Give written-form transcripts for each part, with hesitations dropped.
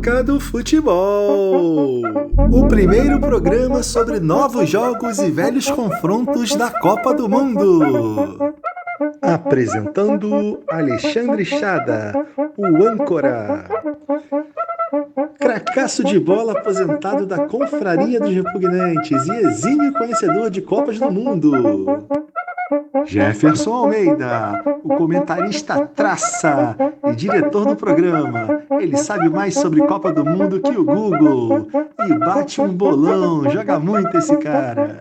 Toca do Futebol, o primeiro programa sobre novos jogos e velhos confrontos da Copa do Mundo. Apresentando Alexandre Chada, o âncora. Cracaço de bola aposentado da Confraria dos Repugnantes e exímio conhecedor de Copas do Mundo. Jefferson Almeida, o comentarista traça e diretor do programa. Ele sabe mais sobre Copa do Mundo que o Google e bate um bolão, joga muito esse cara.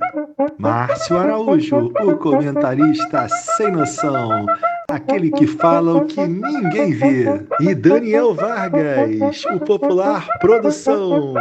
Márcio Araújo, o comentarista sem noção, aquele que fala o que ninguém vê. E Daniel Vargas, o popular produção.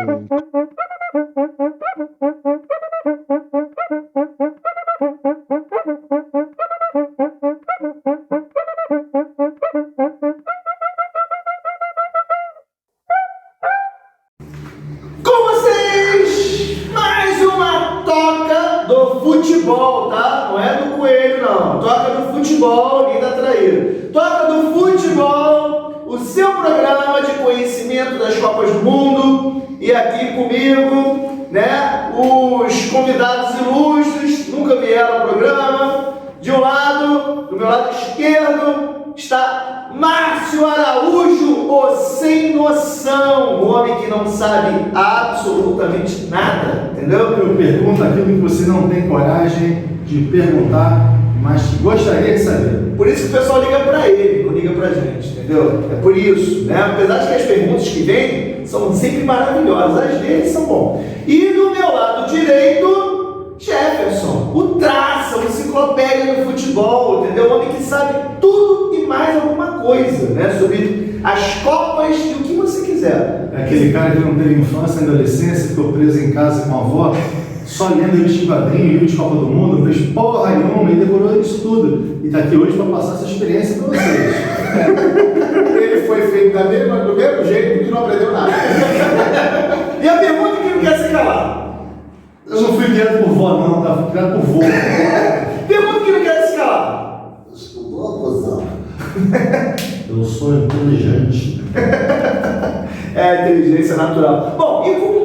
Com vocês, mais uma Toca do Futebol, tá? Não é do coelho, não. Toca do Futebol, ninguém tá traído. Toca do Futebol, o seu programa de conhecimento das Copas do Mundo. E aqui comigo, né, os convidados ilustres, nunca vieram ao programa. De um lado, do meu lado esquerdo, está Márcio Araújo, o sem noção, o homem que não sabe absolutamente nada, entendeu? Eu pergunto aquilo que você não tem coragem de perguntar, mas gostaria de saber. Por isso que o pessoal liga pra ele, não liga pra gente, entendeu? É por isso, né? Apesar de que as perguntas que vêm são sempre maravilhosas, as dele são bom. E do meu lado direito, Jefferson, o traça, o enciclopédia do futebol, entendeu? O homem que sabe tudo e mais alguma coisa, né? Sobre as Copas e o que você quiser. É aquele cara que não teve infância e adolescência, ficou preso em casa com a avó, só lendo livros de quadrinhos, livros de Copa do Mundo, não fez porra nenhuma e decorou isso tudo. E tá aqui hoje para passar essa experiência para vocês. Ele foi feito do mesmo jeito e não aprendeu nada. E a pergunta que não quer se calar. Eu não fui criado por vó, não, tá? Fui criado por vô. Pergunta que não quer se calar. Estudou, cuzão. Eu sou inteligente. É a inteligência natural. Bom, e com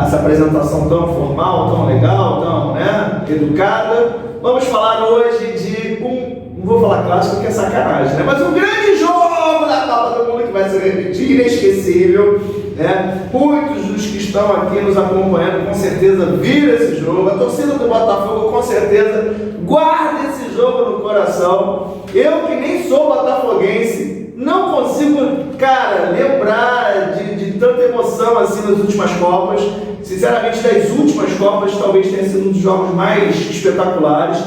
essa apresentação tão formal, tão legal, tão, né, educada, vamos falar hoje de não vou falar clássico porque é sacanagem, né? Mas um grande jogo da Copa do Mundo que vai ser repetido, inesquecível, né? Muitos dos que estão aqui nos acompanhando com certeza viram esse jogo. A torcida do Botafogo com certeza guarda esse jogo no coração. Eu que nem sou botafoguense, não consigo, cara, lembrar de tanta emoção assim nas últimas Copas. Sinceramente, das últimas Copas, talvez tenha sido um dos jogos mais espetaculares.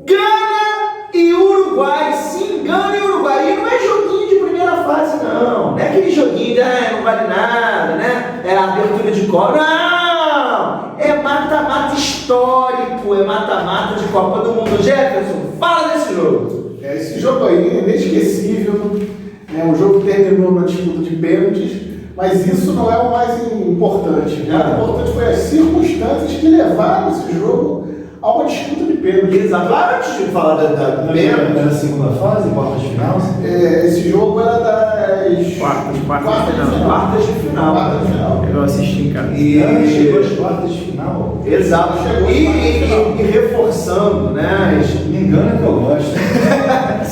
Gana e Uruguai, sim, Gana e Uruguai. E não é joguinho de primeira fase, não. Não é aquele joguinho de não vale nada, né? É a abertura de Copa. Não! É mata-mata histórico, é mata-mata de Copa do Mundo. Jefferson, fala desse jogo. Esse jogo aí é inesquecível. É um jogo que terminou na disputa de pênaltis, mas isso não é o mais importante. O mais importante foi as circunstâncias que levaram esse jogo a uma disputa de pênalti. Exato. Antes de falar da Era a segunda fase, quartas de final? Esse jogo era das quartas de final. Quartas de final. Eu assisti em casa. Chegou às quartas de final. Exato. E reforçando, né? Me engana que eu gosto.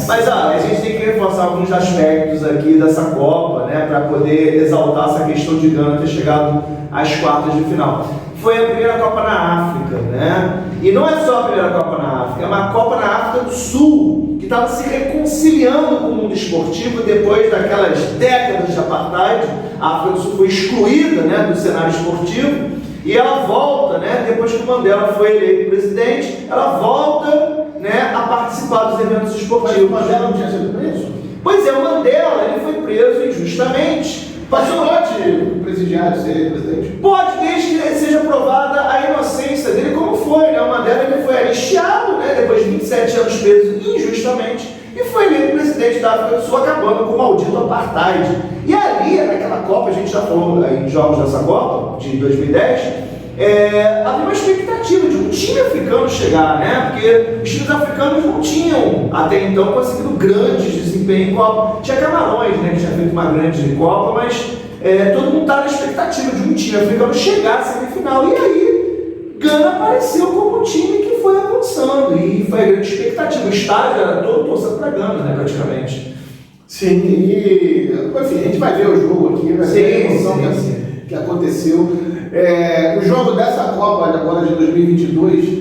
Mas a gente tem que reforçar alguns aspectos aqui dessa Copa, né? Para poder exaltar essa questão de Gana ter chegado às quartas de final. Foi a primeira Copa na África, né? E não é só a primeira Copa na África, é uma Copa na África do Sul, que estava se reconciliando com o mundo esportivo depois daquelas décadas de apartheid. A África do Sul foi excluída, né, do cenário esportivo, e ela volta, né, depois que o Mandela foi eleito presidente, ela volta, né, a participar dos eventos esportivos. Mas o Mandela não tinha sido preso? Pois é, o Mandela ele foi preso injustamente. Mas não pode o presidiário ser presidente? Pode, desde que seja provada a inocência dele, como foi, né? O Mandela ele foi anistiado, né? Depois de 27 anos preso injustamente, e foi eleito presidente da África do Sul, acabando com o maldito apartheid. E ali, naquela Copa, a gente já falou em jogos dessa Copa, de 2010, havia uma expectativa de um time africano chegar, né? Porque os times africanos não tinham até então conseguido grandes desempenhos em Copa. Tinha Camarões, né, que tinha feito uma grande Copa, mas todo mundo estava na expectativa de um time africano chegar à semifinal. E aí, Gana apareceu como um time que foi avançando e foi a grande expectativa. O estádio era todo torcendo para Gana, né, praticamente. Sim, e enfim, a gente vai ver o jogo aqui, vai ver a emoção que aconteceu. O jogo dessa Copa agora de 2022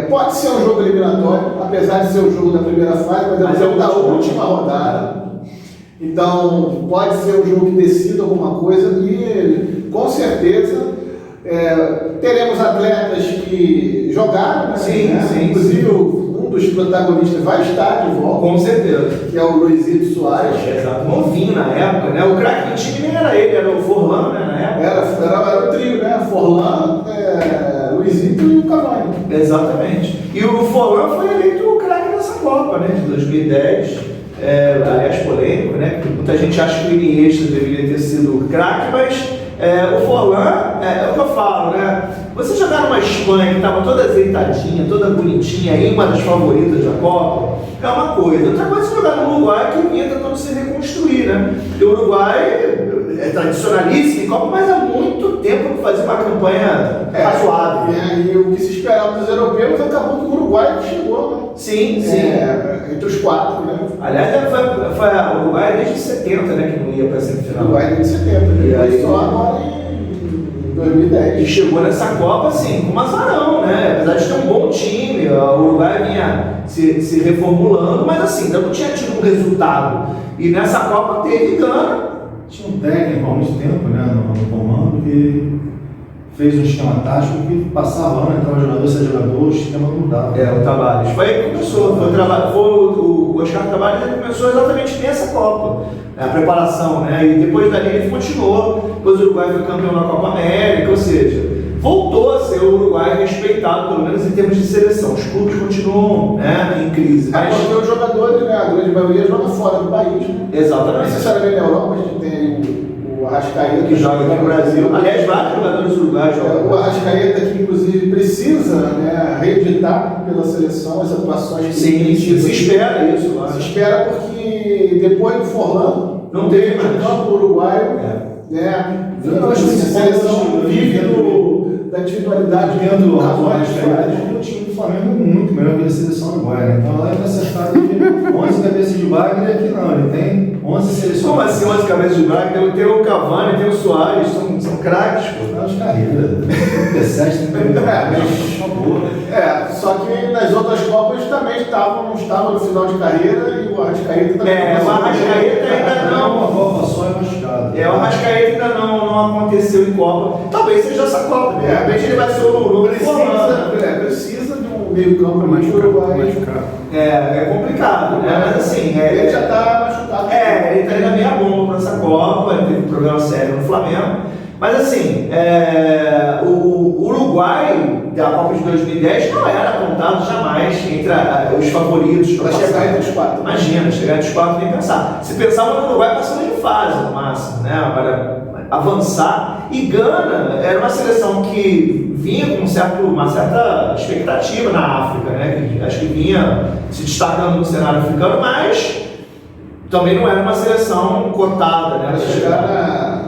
pode ser um jogo eliminatório, apesar de ser o jogo da primeira fase, mas é o jogo da última rodada. Então pode ser um jogo que decida alguma coisa e com certeza teremos atletas que jogaram, né? Sim. Inclusive um dos protagonistas vai estar de volta. Com certeza. Que é o Luizito Soares. Exato. Novinho na época, né? O craque do time nem era ele, era o Forlan, né? Na época. Era o trio, né? Forlan, Luizito e o Cavani. Exatamente. E o Forlan foi eleito o craque dessa Copa, né? De 2010. Aliás, polêmico, né? Muita gente acha que o Iniesta deveria ter sido o craque, mas o Forlan, é o que eu falo, né? Você jogar numa Espanha que estava toda azeitadinha, toda bonitinha, aí uma das favoritas da Copa, é uma coisa. Outra coisa é você jogar no Uruguai que vinha tentando se reconstruir, né? Porque o Uruguai é tradicionalíssimo em Copa, mas há muito tempo que fazia uma campanha razoável. E o que se esperava dos europeus acabou que o Uruguai chegou, né? Sim. Entre os quatro, né? Aliás, foi o Uruguai desde 70, né, que não ia para a semifinal. O Uruguai desde 70, e aí, só agora em 2010. E chegou nessa Copa, assim, com um azarão, né? Apesar de ter um bom time, o Uruguai vinha se reformulando, mas assim, ainda não tinha tido um resultado. E nessa Copa teve Gana. Tinha um técnico há muito tempo, né, no comando, que fez um esquema tático que passava ano, entrava jogador, saia jogador, o esquema não mudava. O Tavares. Foi aí que começou. O Oscar Tavares começou exatamente nessa Copa. A preparação, né? E depois dali ele continuou. Depois o Uruguai foi campeão na Copa América, ou seja, voltou a ser o Uruguai respeitado, pelo menos em termos de seleção. Os clubes continuam, né, em crise. Mas porque os jogadores, né, a grande maioria joga fora do país, né? Não exatamente. necessariamente na Europa, a gente tem o Arrascaeta Que joga aqui no Brasil. Aliás, vários jogadores uruguaios jogam. O Arrascaeta, que inclusive precisa, né, reeditar pela seleção as atuações que Sim, se espera isso, claro. Se espera porque depois do Forlan Não teve mais. o campo uruguaio, né? Eu acho que a seleção vive da individualidade Dentro do Cavani, o time do Flamengo é muito melhor que a seleção agora, né? Então lá ele está acertado de 11 cabeças de Wagner, aqui não, ele tem 11 seleções. Como assim 11 cabeças de Wagner? Tem o Cavani, tem o Soares, são craques, pô. Final de carreira. 17, 38. só que nas outras Copas também estavam no final de carreira e o Arrascaeta também. O Arrascaeta ainda não. Uma Copa só é machucado. O Arrascaeta ainda não aconteceu em Copa. Talvez seja essa Copa. De repente ele vai ser o novo Precisa de um meio campo mais uruguai. É complicado, né? Mas assim. Ele já está machucado. Ele está indo meia bomba para essa Copa, ele teve um problema sério no Flamengo. Mas assim, o Uruguai da Copa de 2010 não era apontado jamais entre os favoritos para chegar entre os quatro. Imagina, chegar entre os quatro nem pensar. Se pensava no Uruguai passando de fase no máximo, né? Para avançar. E Gana era uma seleção que vinha com uma certa expectativa na África, né? Que acho que vinha se destacando no cenário africano, mas também não era uma seleção cotada, né? Para chegar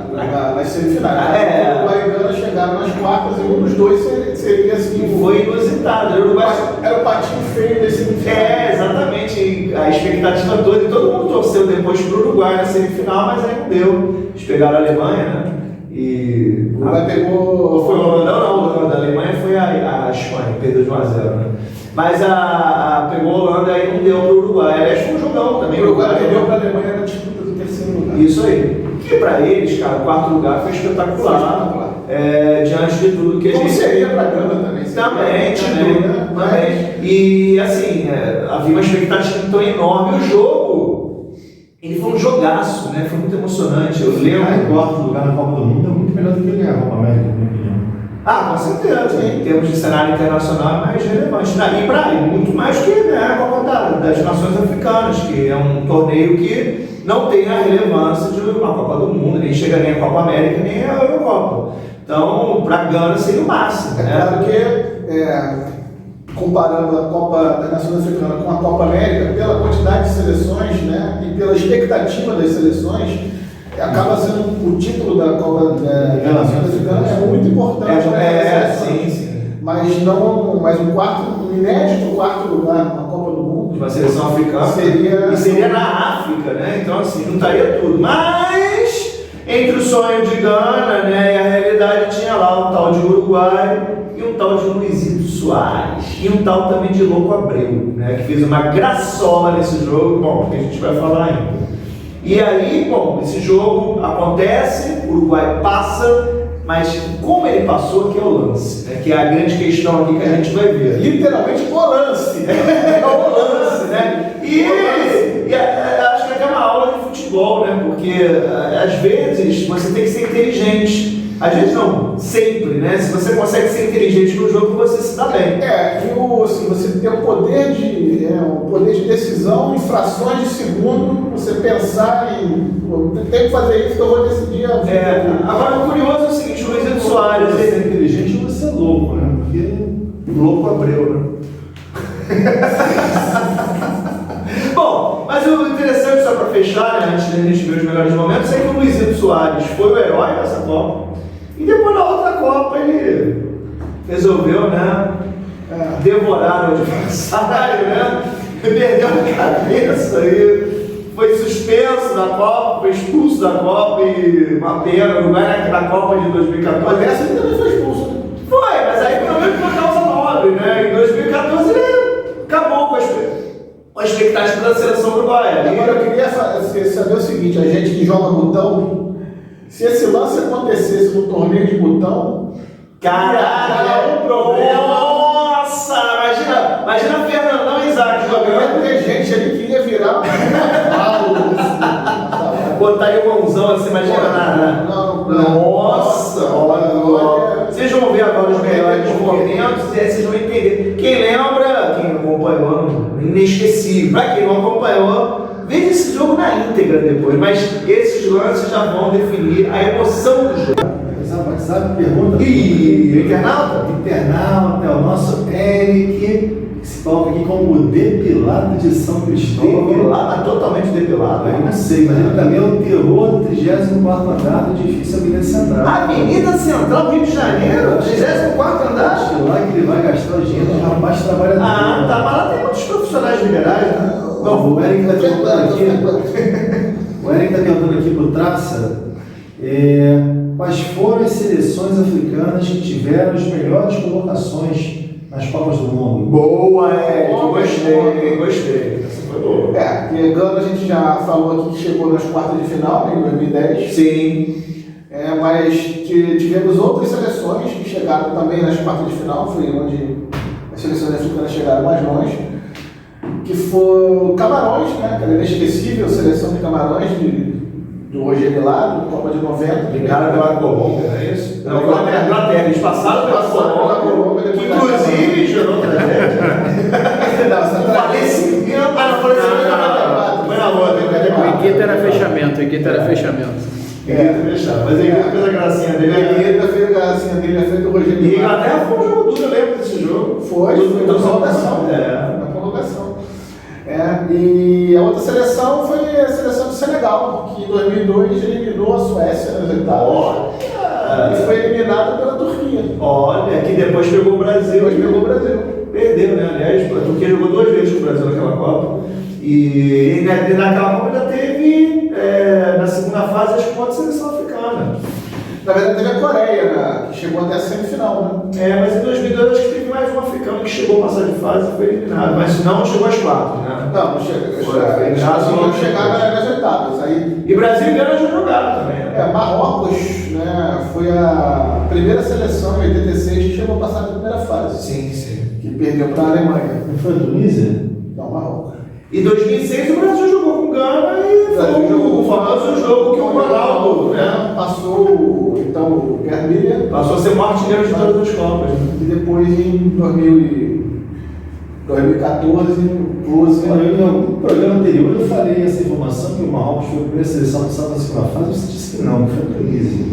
nas semifinais. O Uruguai e Gana chegaram nas quartas e um dos dois seria assim. Foi inusitado. Era o patinho feio desse semifinal. Exatamente. A expectativa toda, e todo mundo torceu depois para o Uruguai na semifinal, mas aí não deu. Eles pegaram a Alemanha, né? E o Uruguai pegou. Foi o Holanda, não, a Alemanha foi a Espanha, perdeu de 1-0, né? Mas pegou a Holanda e não deu para o Uruguai. Aliás, foi um jogão também. O Uruguai perdeu para a Alemanha na disputa do terceiro lugar. Isso aí. Que para eles, cara, o quarto lugar foi espetacular. Diante de tudo que a gente. Como seria para a Gana também? Também. E assim, havia uma expectativa tão enorme. O jogo, ele foi um jogaço, né? Foi muito emocionante. Eu lembro. Em quarto lugar na Copa do Mundo é muito melhor do que ganhar a Copa América, na minha opinião. Com certeza. Em termos de cenário internacional é mais relevante. E para ele, muito mais que a Copa das Nações Africanas, que é um torneio que não tem a relevância de uma Copa do Mundo, nem chega nem a Copa América, nem a Eurocopa. Então, para a Gana seria o máximo. Claro que comparando a Copa da Nação Africana com a Copa América, pela quantidade de seleções, né, e pela expectativa das seleções, acaba sendo o título da Copa da Nação Africana é muito importante. Sim. Mas um inédito quarto lugar na Copa do Mundo. Uma seleção africana. Seria na África, né? Então, assim, juntaria tudo. Mas, entre o sonho de Gana, né, e a realidade, tinha lá um tal de Uruguai e um tal de Luizito Soares. E um tal também de Louco Abreu, né? Que fez uma graçola nesse jogo, bom, que a gente vai falar ainda. E aí, bom, esse jogo acontece, o Uruguai passa, mas como ele passou, que é o lance, né? Que é a grande questão aqui que a gente vai ver. Literalmente o lance. É o lance, né? E acho que é até uma aula de futebol, né? Porque às vezes você tem que ser inteligente. Às vezes não, sempre, né? Se você consegue ser inteligente no jogo, você se dá bem. Assim, você tem o poder de decisão em frações de segundo, você pensar em tem que fazer isso que eu vou decidir. Agora o curioso é o seguinte, o Luizito Soares... Você é inteligente ou você é louco, né? Porque Louco Abreu, né? Bom, mas o interessante, só para fechar, né, antes da gente ver os melhores momentos, é que o Luizito Soares foi o herói dessa Copa. E depois na outra Copa ele resolveu, né, devorar o adversário, né? Perdeu a cabeça e foi suspenso da Copa, foi expulso da Copa e uma pena, não é na Copa de 2014. Mas essa ele também foi expulso, né? Foi, mas aí pelo menos por causa nobre, né? Em 2014 ele acabou com a expectativa da seleção uruguaia. Agora eu queria saber o seguinte, a gente que joga botão, se esse lance acontecesse no torneio de botão, caraca, é um problema. Nossa, imagina Fernandão e Isaac jogando. Tem gente ali que ia virar botaria o mãozão assim, imagina Nossa, olha. Vocês vão ver agora os melhores momentos e aí vocês vão entender. Quem lembra, quem acompanhou, inesquecível. Pra quem não acompanhou, veja esse jogo na íntegra depois, mas esses lances já vão definir a emoção do jogo. WhatsApp pergunta. Internauta, é o nosso Eric, que se coloca aqui como o depilado de São Cristóvão. Depilado, totalmente depilado. Eu não sei, mas ele também é o terror do 34º andar do edifício Avenida Central. Avenida Central, Rio de Janeiro, 34º andar. Acho que lá que ele vai gastar o dinheiro, o rapaz trabalha tá, mas lá tem muitos profissionais liberais, né? Bom, o Eric está perguntando aqui pro Traça, quais foram as seleções africanas que tiveram as melhores colocações nas Copas do Mundo? Boa, gostei. Essa foi boa. Porque Gana a gente já falou aqui que chegou nas quartas de final, em 2010. Sim. Mas tivemos outras seleções que chegaram também nas quartas de final, foi onde as seleções africanas chegaram mais longe, que foi Camarões, né? Aquela inesquecível seleção de Camarões, do Roger Milado, Copa de 90. Ligaram pela Colômbia, não é isso? Não, Inglaterra. Eles passaram pela Colômbia, que inclusive gerou tragédia. Falecimento. Foi na outra. O Iqueta era fechamento. Mas a Igueta fez a gracinha dele. A Igueta fez a gracinha dele, fez o Roger Milado. E a Inglaterra foi um jogo duro, eu lembro desse jogo. Foi na prorrogação. Na prorrogação. E a outra seleção foi a seleção do Senegal, que em 2002 eliminou a Suécia nas oitavas. E foi eliminada pela Turquia. Olha, que depois pegou o Brasil. Perdeu, né? Aliás, a Turquia jogou 2 vezes com o Brasil naquela Copa. E naquela Copa ainda teve, na segunda fase, acho que uma seleção africana. Na verdade, teve a Coreia, que chegou até a semifinal, né? Mas em 2002 acho que teve mais um africano que chegou a passar de fase e foi eliminado. Mas não chegou às 4, né? Não chegou. Chegaram nas oitavas. E Brasil e Gana já jogaram também, né? Marrocos, né? Foi a primeira seleção em 86 que chegou a passar da primeira fase. Sim. Que perdeu para a Alemanha. Não foi a Tunísia? Não, Marrocos. Em 2006 o Brasil jogou com Gana e foi o famoso jogo que o Ronaldo, né? Passou então o Gerd Müller. Passou a ser o artilheiro de todas as Copas. E depois em 2014, No programa anterior eu falei essa informação que o Marrocos foi a primeira seleção que estava na segunda fase, você disse que não, que foi a Tunísia.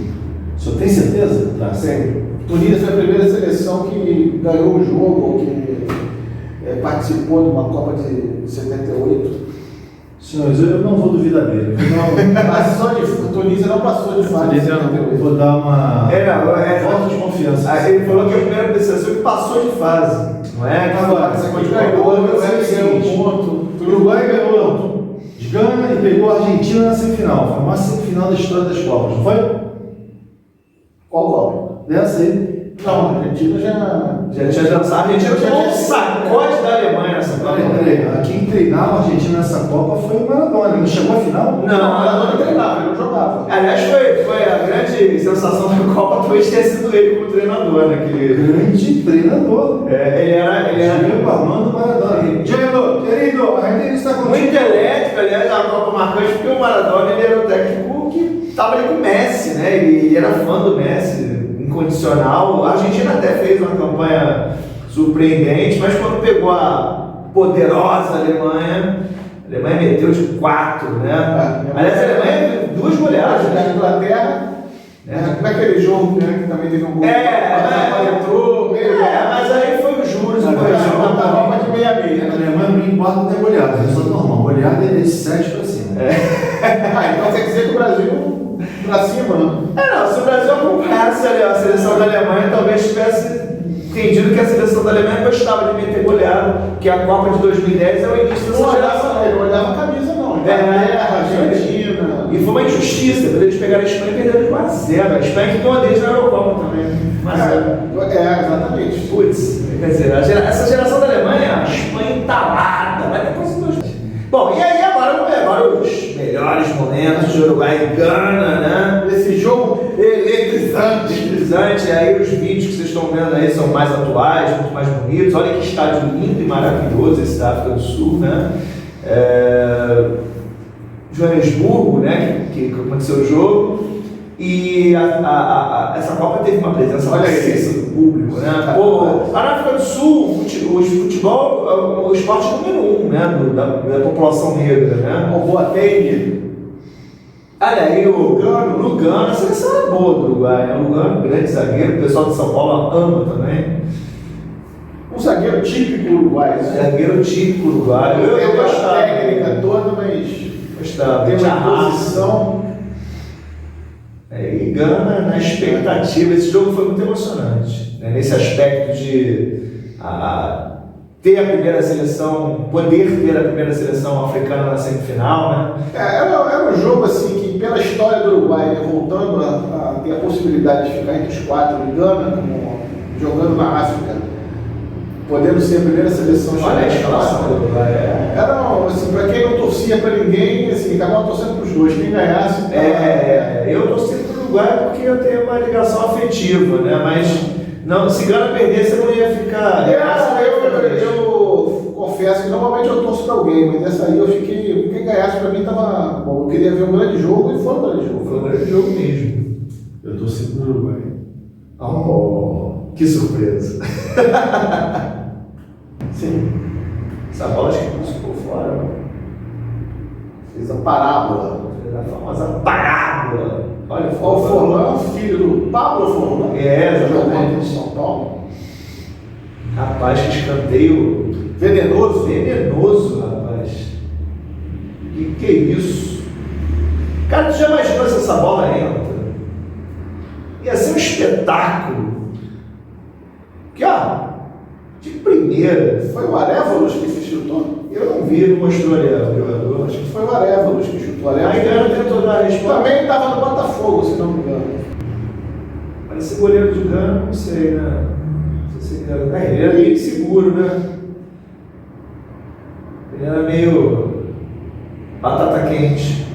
O senhor tem certeza? Sim. Tunísia foi a primeira seleção que ganhou o jogo, ou que participou de uma Copa de 78. Senhores, eu não vou duvidar dele. A Tunísia não passou de fase. Eu vou dar uma voto de confiança. Aí ele falou que é a primeira seleção que passou de fase. Não é que Agora, você ganhou, não é que ganhou um ponto. O Uruguai ganhou de Gana e pegou a Argentina na semifinal. Foi a maior semifinal da história das Copas, não foi? Qual Copa? Dessa aí. Não, a Argentina já. A Argentina tomou um sacode da Alemanha nessa Copa. Peraí. Quem treinava a Argentina nessa Copa foi o Maradona. Ele não chegou à final? Não, o Maradona treinava, ele não jogava. Aliás, foi a grande sensação da Copa, talvez ter sido ele como treinador, né? Grande treinador. Ele era Diego Armando Maradona. Diego, querido, a gente está contigo. muito elétrico, aliás, a Copa marcante, porque o Maradona ele era o técnico que estava ali com o Messi, né? Ele era fã do Messi, incondicional. A Argentina até fez uma campanha surpreendente, mas quando pegou a poderosa Alemanha, a Alemanha meteu de 4, né? Aliás, a Alemanha teve 2 goleadas. Da Inglaterra, como é aquele jogo, né, que também teve um gol? Entrou, mas aí foi os juros, a Copa de 6-6. A Alemanha não importa não é goleada, é só normal. Goleada é de 7 para cima. Então quer dizer que o Brasil pra cima, não? Não, se o Brasil acompanhasse a seleção da Alemanha, talvez tivesse entendido que a seleção da Alemanha gostava de meter goleada, que a Copa de 2010 é o início dessa geração. Ele não olhava a camisa, não. Inglaterra, Argentina. E foi uma injustiça, quando eles pegaram a Espanha e perderam de 1-0. A Espanha que ganhou deles na Eurocopa também. 1-0. Exatamente. Putz, quer dizer, essa geração da Alemanha, a Espanha entalada, vai depois em 2000. Bom, e aí agora os melhores momentos de Uruguai e Gana, né? Esse jogo eletrizante. Aí os vídeos que vocês estão vendo aí são mais atuais, muito mais bonitos. Olha que estádio lindo e maravilhoso esse da África do Sul, né? Joanesburgo, né? Que aconteceu o jogo. E essa Copa teve uma presença maciça do público, né? Pô, na África do Sul, o futebol é o esporte número 1, né? Da população negra, né? O Boateng. Olha aí, o Lugano, a seleção é boa do Uruguai, né? O Lugano, grande zagueiro, o pessoal de São Paulo ama também. Um zagueiro típico uruguaio. Zagueiro típico uruguaio. Eu gostava. A técnica toda, mas gostava. tem uma posição. E Gana na expectativa. Esse jogo foi muito emocionante, né? Nesse aspecto de ter a primeira seleção, poder ter a primeira seleção africana na semifinal, né? Era um jogo assim que, pela história do Uruguai, né, voltando a ter a possibilidade de ficar entre os 4 e Gana, jogando na África, podendo ser a primeira seleção. Olha a escalação do Uruguai. Era assim, para quem não torcia para ninguém, assim, acabava torcendo para os dois. Quem ganhasse. Eu torci para o Uruguai porque eu tenho uma ligação afetiva, né? Mas não, se Gana perdesse, eu não ia ficar. Eu confesso que normalmente eu torço para alguém, mas dessa aí eu fiquei. Quem ganhasse para mim estava bom. Eu queria ver um grande jogo e foi um grande jogo. Foi um grande jogo mesmo. Eu torci pro Uruguai. Oh, que surpresa! Sim. Essa bola acho que não ficou fora. Fez a parábola. Fez a famosa parábola. Olha o Forlan, filho do Pablo Forlan. Exatamente. De São Paulo. Rapaz, que escanteio venenoso, rapaz. Que é isso? Cara, tu já imaginou se essa bola entra? Ia ser um espetáculo. Que, de primeira. Foi o Arévalos que chutou? Eu não vi, não mostrou ali o jogador. Acho que foi o Arévalos que chutou. Aí Gana tentou dar a resposta. Também estava no Botafogo, se não me engano. Mas esse goleiro de Gana, não sei, né? Ele era meio inseguro, né? Ele era meio batata quente.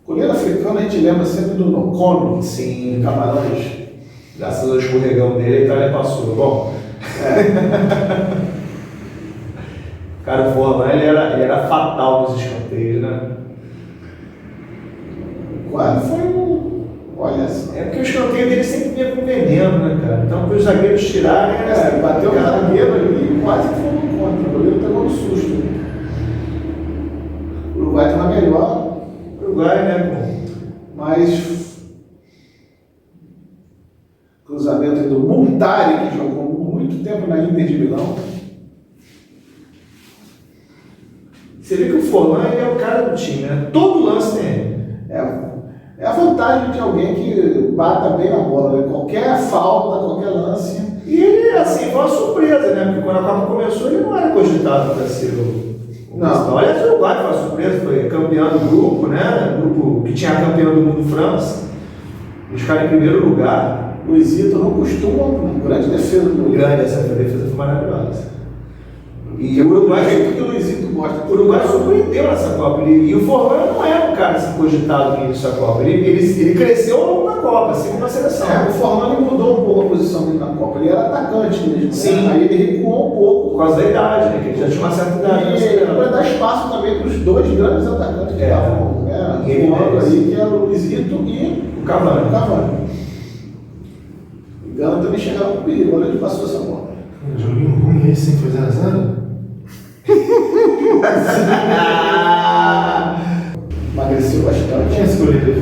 Goleiro africano a gente lembra sempre do Nocono. Sim, Camarões. Graças ao escorregão dele, a Itália passou. Bom. Cara, o Forlan, ele era fatal nos escanteios, né? Quase foi um. Olha só. É porque o escanteio dele sempre vinha com veneno, né, cara? Então, para os zagueiros tirarem. Bateu o zagueiro ali e quase que foi um contra. O goleiro pegou no susto. O Uruguai está na melhor. O Uruguai, né, pô? Mas Tari, que jogou muito tempo na Inter de Milão. Você vê que o Forlan ele é o cara do time, né? Todo lance tem ele. É a vantagem de alguém que bata bem na bola, né? Qualquer falta, qualquer lance. E ele, assim, foi uma surpresa, né? Porque quando a Copa começou, ele não era cogitado para ser o principal. Aliás, o Uruguai foi uma surpresa, foi campeão do grupo, né? Grupo que tinha campeão do mundo, França. Eles ficaram em primeiro lugar. Luizito não costuma, uma grande defesa do Luizito. Grande, essa defesa foi maravilhosa. E O Uruguai é o que o Luizito gosta. O Uruguai surpreendeu nessa Copa. E o Forlan não era um cara assim, cogitado no início da Copa. Ele cresceu ao longo da Copa, assim como na seleção. O Forlan mudou um pouco a posição dele na Copa. Ele era atacante mesmo. Sim. Né? Aí ele recuou um pouco. Por causa da idade, né? Que ele já tinha uma certa idade. E para dar espaço também para os dois grandes atacantes que estavam voando aí, que era o Luizito e o Cavani. O Gana também chegava com perigo. Olha, ele passou essa bola. Joguinho ruim esse, foi 0x0? Emagreceu bastante. Tinha escolhido ele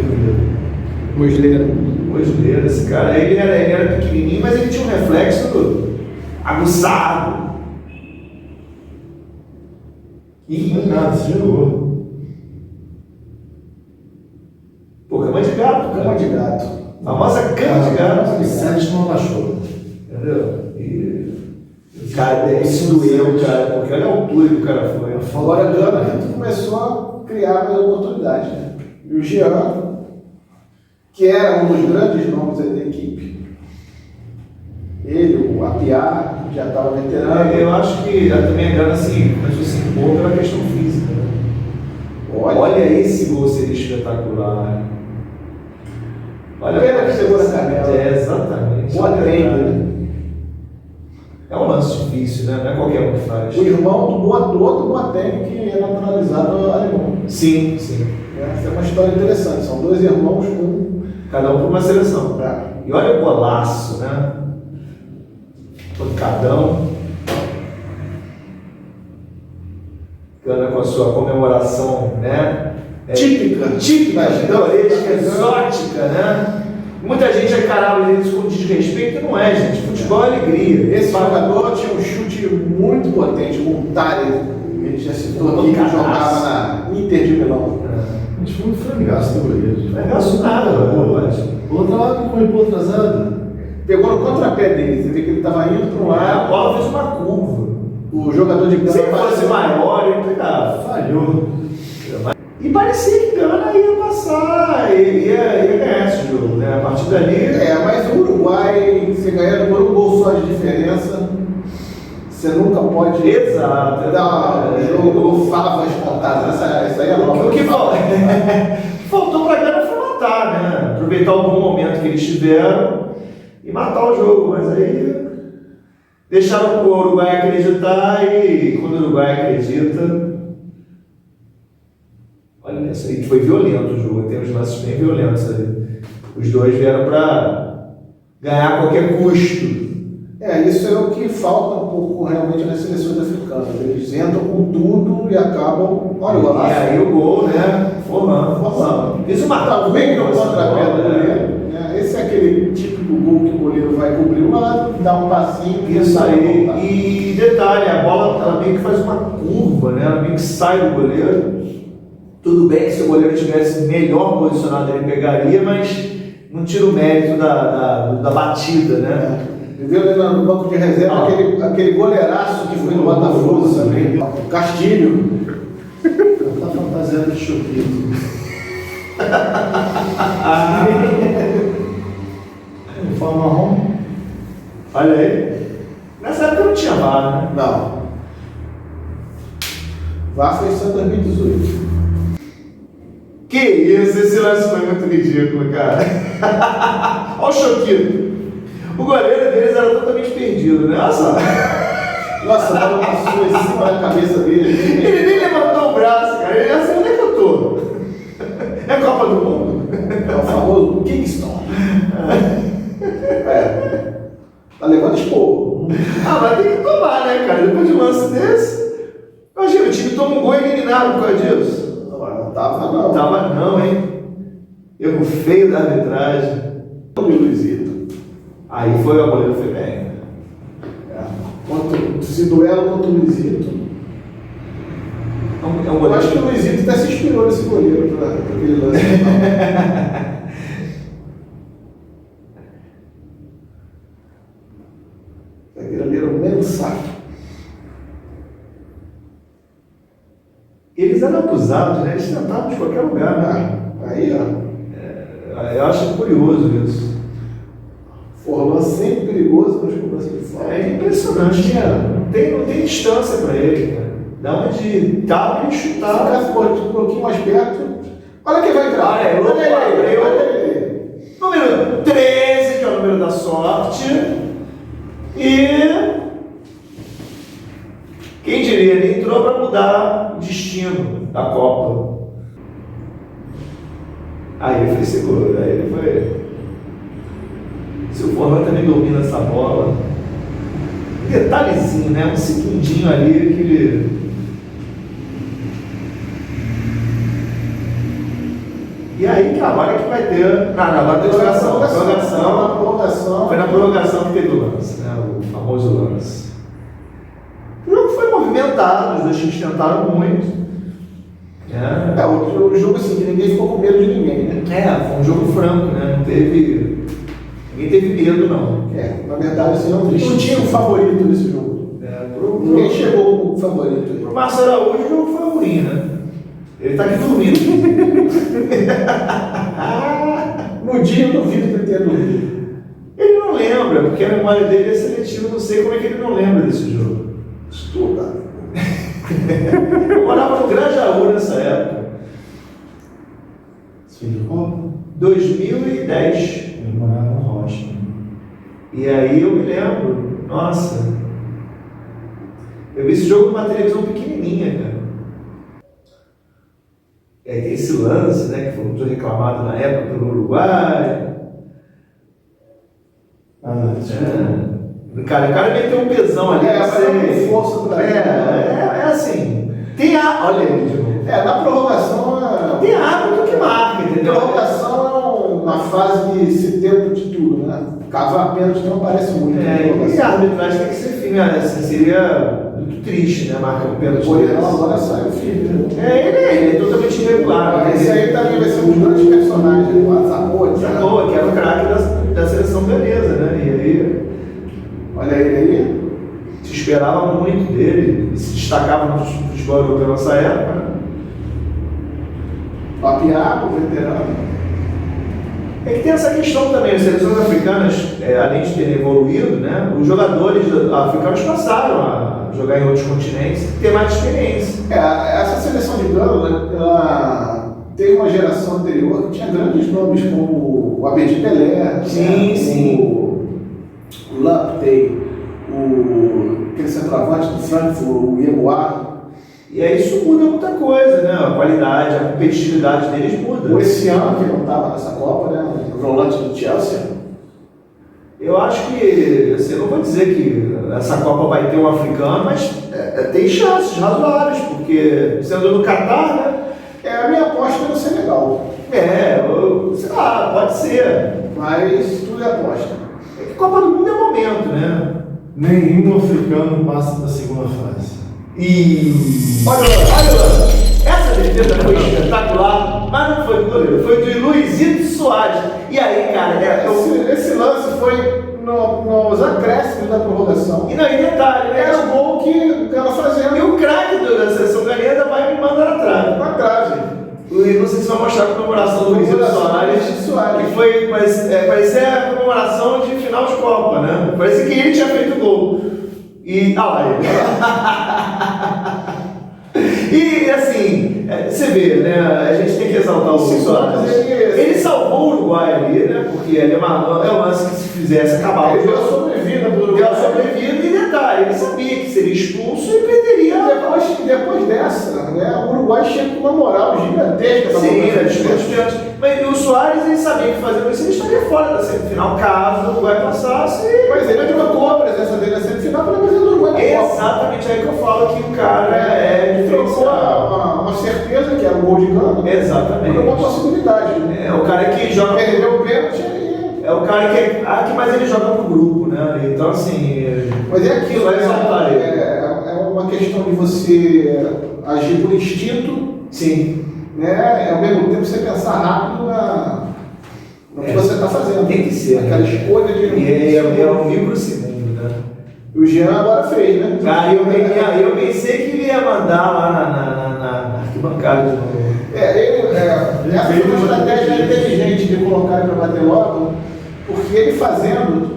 primeiro. Mosleira, esse cara. Ele era pequenininho, mas ele tinha um reflexo aguçado. Não é nada, você jogou. Pô, cama de gato, cara. Cama de gato. A famosa cama de gato. O 7 não abaixou. Entendeu? Cara, isso doeu, cara, porque olha a altura que o cara foi. Agora a Gana começou a criar mais oportunidades, né? E o Jean, que era um dos grandes nomes aí da equipe, ele, o Apiá, já estava veterano. Eu acho que também a Gana assim, começou a se impor pela questão física. Né? Olha esse gol, seria espetacular. Olha Pena que chegou na canela. Exatamente. Boa treino. É um lance difícil, né? Não é qualquer um que faz. O irmão do outro Boateng, que é naturalizado alemão. Sim. Essa é uma história interessante. São dois irmãos com... Cada um por uma seleção. É. E olha o golaço, né? Pancadão. Gana com a sua comemoração, né? Típica. Pitoresca, exótica, né? Muita gente encarava isso com desrespeito, não é, gente. Futebol é alegria. Esse jogador tinha um chute muito potente, o Tari, ele já citou aqui, que jogava na Inter de Milão. A gente foi um frangaço do goleiro. Não é gasto nada, Outra lá que foi pô atrasado. Pegou no contrapé dele, você vê que ele estava indo para um A lado. bola fez uma curva. O jogador de Gana Se fosse maior, ele pegava. Falhou. E parecia que Gana ia passar, ia ganhar esse jogo, né? A partir dali. Mas o Uruguai, você ganhando por um gol só de diferença, você nunca pode dar um jogo favas contadas. Essa aí é nova. O que faltou para Gana foi matar, né? Aproveitar o bom momento que eles tiveram e matar o jogo, mas aí deixaram o Uruguai acreditar e quando o Uruguai acredita. Olha, isso aí foi violento o jogo, tem uns lances bem violentos ali. Os dois vieram para ganhar a qualquer custo. Isso é o que falta um pouco realmente nas seleções africanas. Eles entram com tudo e acabam. Olha o golaço. E aí o gol, né? Formando. Fiz uma Talvez no contrapé do goleiro. Esse é aquele típico gol que o goleiro vai cobrir o lado, dá um passinho e Isso sai. aí. E detalhe, a bola ela meio que faz uma curva, né? Ela meio que sai do goleiro. Tudo bem que se o goleiro tivesse melhor posicionado ele pegaria, mas não tira o mérito da batida, né? Viu ali no banco de reserva aquele goleiraço que foi no Botafogo também. O Castilho. Tá fantasiado de choquito. Uniforme marrom. Olha aí. Nessa época não tinha VAR, né? Não. VAR foi em 2018. Que isso, esse lance foi muito ridículo, cara. Olha o Choquito. O goleiro deles era totalmente perdido, né? Olha só. Nossa, a bola passou em cima da cabeça dele. Ele nem levantou o braço, cara. Ele assim, onde é que eu tô? É Copa do Mundo? É o famoso Kingston. Tá levando esporro. Mas tem que tomar, né, cara? Depois de um lance desse. Imagina, o time toma um gol eliminado por causa disso. Não tava, não. Tava não, hein? Erro feio da arbitragem. O Luizito. Aí foi, o goleiro foi bem. Esse duelo contra o Luizito. É um Eu goleiro. acho que o Luizito até se inspirou nesse goleiro para aquele lance. Zagueiro Mensah. Eles eram acusados, né? Eles tentavam de qualquer lugar, né? Aí, ó. Eu acho curioso isso. Forlan sempre perigoso nas cobranças de falta. É impressionante, cara. Não tem distância para ele, cara. Dá onde tá e Se chutar. ficasse um pouquinho mais perto. Olha quem vai entrar. Olha aí, Olha ele. Número 13, que é o número da sorte. E quem diria, ele entrou para mudar o destino da Copa. Aí ele foi seguro, aí ele foi. Se o Forlan também domina essa bola, um detalhezinho, né? Um segundinho ali que ele. E aí, que agora que vai ter. Agora tem prorrogação. Foi na prorrogação que teve o lance, né? O famoso lance. O jogo foi movimentado, os dois times tentaram muito. O jogo assim, que ninguém ficou com medo de ninguém, né? Foi um jogo franco, né? Não teve. Ninguém teve medo, não. Na verdade, assim, não tinha um favorito nesse jogo. Ninguém chegou com o favorito. Pro Márcio Araújo, o jogo foi ruim, né? Ele tá aqui dormindo. No dia eu duvido que ele tenha dormido. Ele não lembra, porque a memória dele é seletiva, não sei como é que ele não lembra desse jogo. Estuda. Eu morava no Grajaú nessa época. Filho de Copa? 2010. Eu morava no Rocha. E aí eu me lembro, nossa, eu vi esse jogo numa televisão pequenininha, cara. E aí tem esse lance, né, que foi muito reclamado na época pelo Uruguai. O cara meteu um pesão ali. Mas força do Brasil. É assim, tem olha aí, de novo. Na prorrogação, Tem árbitro que marca, entendeu? prorrogação é uma fase que se tenta de tudo, né? Cavar pênalti não parece muito. E a arbitragem tem que ser firme, assim, seria muito triste, né? Marcar um pênalti. Agora sai o filho. Ele é totalmente irregular. Esse aí também vai ser um dos grandes personagens do Zamote. Que era o craque da seleção beleza, né? E aí Olha ele aí. se esperava muito dele, e se destacava no futebol europeu nessa época, né? Papiaco, veterano. É que tem essa questão também, as seleções africanas, além de terem evoluído, né, os jogadores africanos passaram a jogar em outros continentes e ter mais experiência. Essa seleção de Gana, ela teve uma geração anterior que tinha grandes nomes, como o Abedi Pelé, o Lamptey, aquele centroavante do Frankfurt, o Yeboah. E aí isso muda muita coisa, né? A qualidade, a competitividade deles muda. O esse ano que não estava nessa Copa, né? O volante do Chelsea. Eu acho que, assim, eu não vou dizer que essa Copa vai ter um africano, mas tem chances razoáveis, porque sendo no Catar, né? A minha aposta é no Senegal. Sei lá, pode ser. Mas tudo é aposta. É que Copa do Mundo é momento, né? Nenhum africano passa da segunda fase. Olha lá, essa defesa foi espetacular, mas não foi do goleiro, foi de Luizito Soares. E aí, cara, esse lance foi nos acréscimos da prorrogação. E não, e detalhe, né? Era o gol que ela fazia. E o craque da seleção ganhada vai me mandar atrás. Na trave. Não sei se vai mostrar a comemoração do Luizito Soares, que foi, parecia a comemoração de final de Copa, né? Parecia que ele tinha feito o gol. E lá ele. E assim, você vê, né? A gente tem que exaltar o Luizito Soares. Ele salvou o Uruguai ali, né? Porque ele é um lance que se fizesse acabava. Ele deu a sobrevida pro Uruguai. Deu a sobrevida e detalhe, ele sabia que seria expulso e perderia. Depois dessa, né, o Uruguai chega com uma moral gigantesca. Sim, mas o Soares, ele sabia que fazendo isso, ele estaria fora da semifinal, caso o Uruguai passasse. Mas ele trocou a presença dele na semifinal para a presença do Uruguai na Copa. Exatamente, aí que eu falo que o cara trocou uma certeza, que era o gol de Gana. Exatamente. Por uma possibilidade. O cara que joga. Perdeu o pênalti é o cara que mais ele joga pro grupo, né? Então, assim. Mas é aquilo, vai exaltar ele. é uma questão de você agir por instinto, Sim. né? E ao mesmo tempo você pensar rápido no que você está fazendo. Tem que ser. Aquela escolha de. E é um microsegundo, né? E o Jean agora fez, né? Cara, eu pensei que ele ia mandar lá na arquibancada de novo. Essa foi uma estratégia inteligente de colocar ele para bater logo, porque ele fazendo,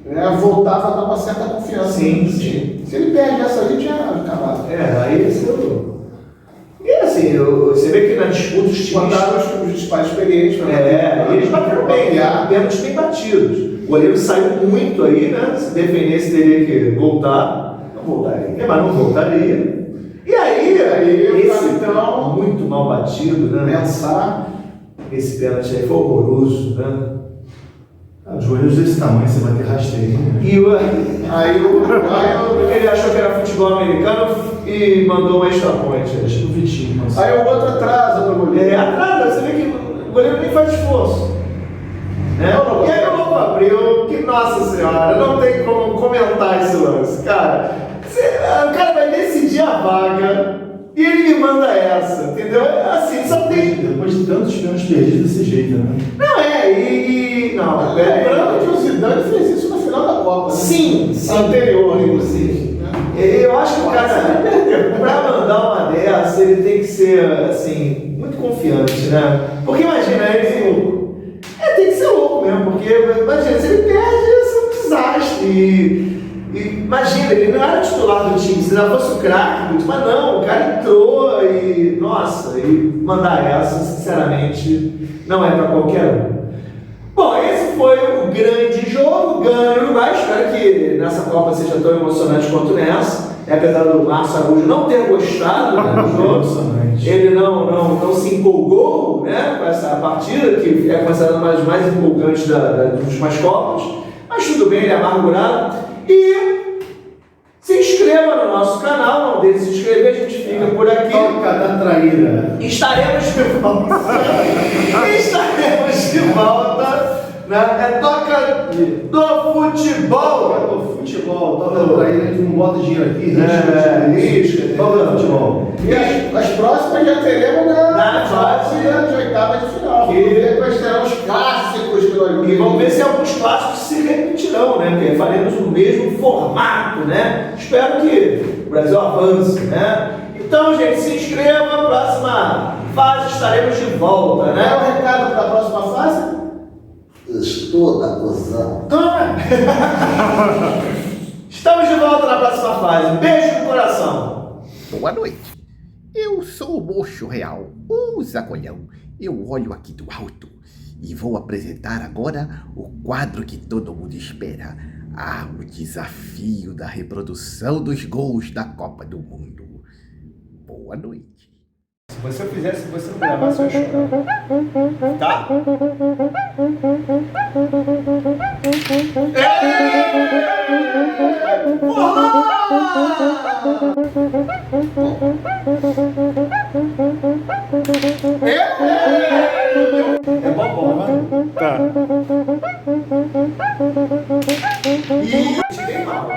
né, voltava a dar uma certa confiança. Sim, no time. Se ele perde essa ali, tinha acabado. Aí esse eu. E assim, você vê que na disputa os times. Botaram os pais experientes. Eles bateram bem, né? Pênaltis bem batidos. O goleiro saiu muito aí, né? Se defendesse, teria que voltar. Não voltaria, mas não voltaria. E aí o esse capitão, muito mal batido, né? pensar. Esse pênalti aí foi horroroso, né? Os goleiros desse tamanho, você vai ter rasteirinho. Né? E ele achou que era futebol americano e mandou uma extra point. Acho que o Vitinho. Mas... Aí o outro atrasa para o goleiro. Atrasa, você vê que o goleiro nem faz esforço. Né? E aí o Louco abriu, que nossa senhora, não tem como comentar esse lance. Cara, o cara vai decidir a vaga e ele me manda essa, entendeu? Assim, só tem. Depois de tantos pênaltis perdidos desse jeito, né? Não, Lembrando que o Zidane fez isso no final da Copa. Né? Sim. Anterior, inclusive. Eu acho que o cara, pra mandar uma dessa, ele tem que ser, assim, muito confiante, né? Porque imagina, ele. Tem que ser louco mesmo, porque imagina, se ele perde, isso é um desastre. E imagina, ele não era titular do time, se não fosse o craque, mas não, o cara entrou e, nossa, e mandar essa, sinceramente, não é pra qualquer um. Bom, esse foi o grande jogo, ganho Uruguai. Espero que nessa Copa seja tão emocionante quanto nessa. Apesar do Márcio Araújo não ter gostado, né, do jogo, ele não se empolgou, né, com essa partida, que é considerada uma das mais empolgantes das últimas Copas. Mas tudo bem, ele é amargurado. E se inscreva no nosso canal, não deixe de se inscrever, a gente fica por aqui. Toca da traíra. Estaremos de volta. Estaremos de volta. Né? Toca do futebol. Toca do futebol. Toca da traíra, a gente não bota dinheiro aqui. Risca. Toca do futebol. E as próximas já teremos na fase de oitavas de final. Depois terão os clássicos que nós vamos. E vamos ver se alguns clássicos se repetirão, né? Porque faremos o mesmo formato, né? Espero que o Brasil avance, né? Então, gente, se inscreva, próxima fase estaremos de volta, né? Qual é o recado para a próxima fase? Estou da cozão. Toma! Estamos de volta na próxima fase. Beijo no coração. Boa noite. Eu sou o Mocho Real, o Zacolhão. Eu olho aqui do alto e vou apresentar agora o quadro que todo mundo espera. O desafio da reprodução dos gols da Copa do Mundo. Boa noite. Se você fizesse, se você não gravasse, eu ia chorar. Tá? É bom, né? Tá. Ih, tirei mal.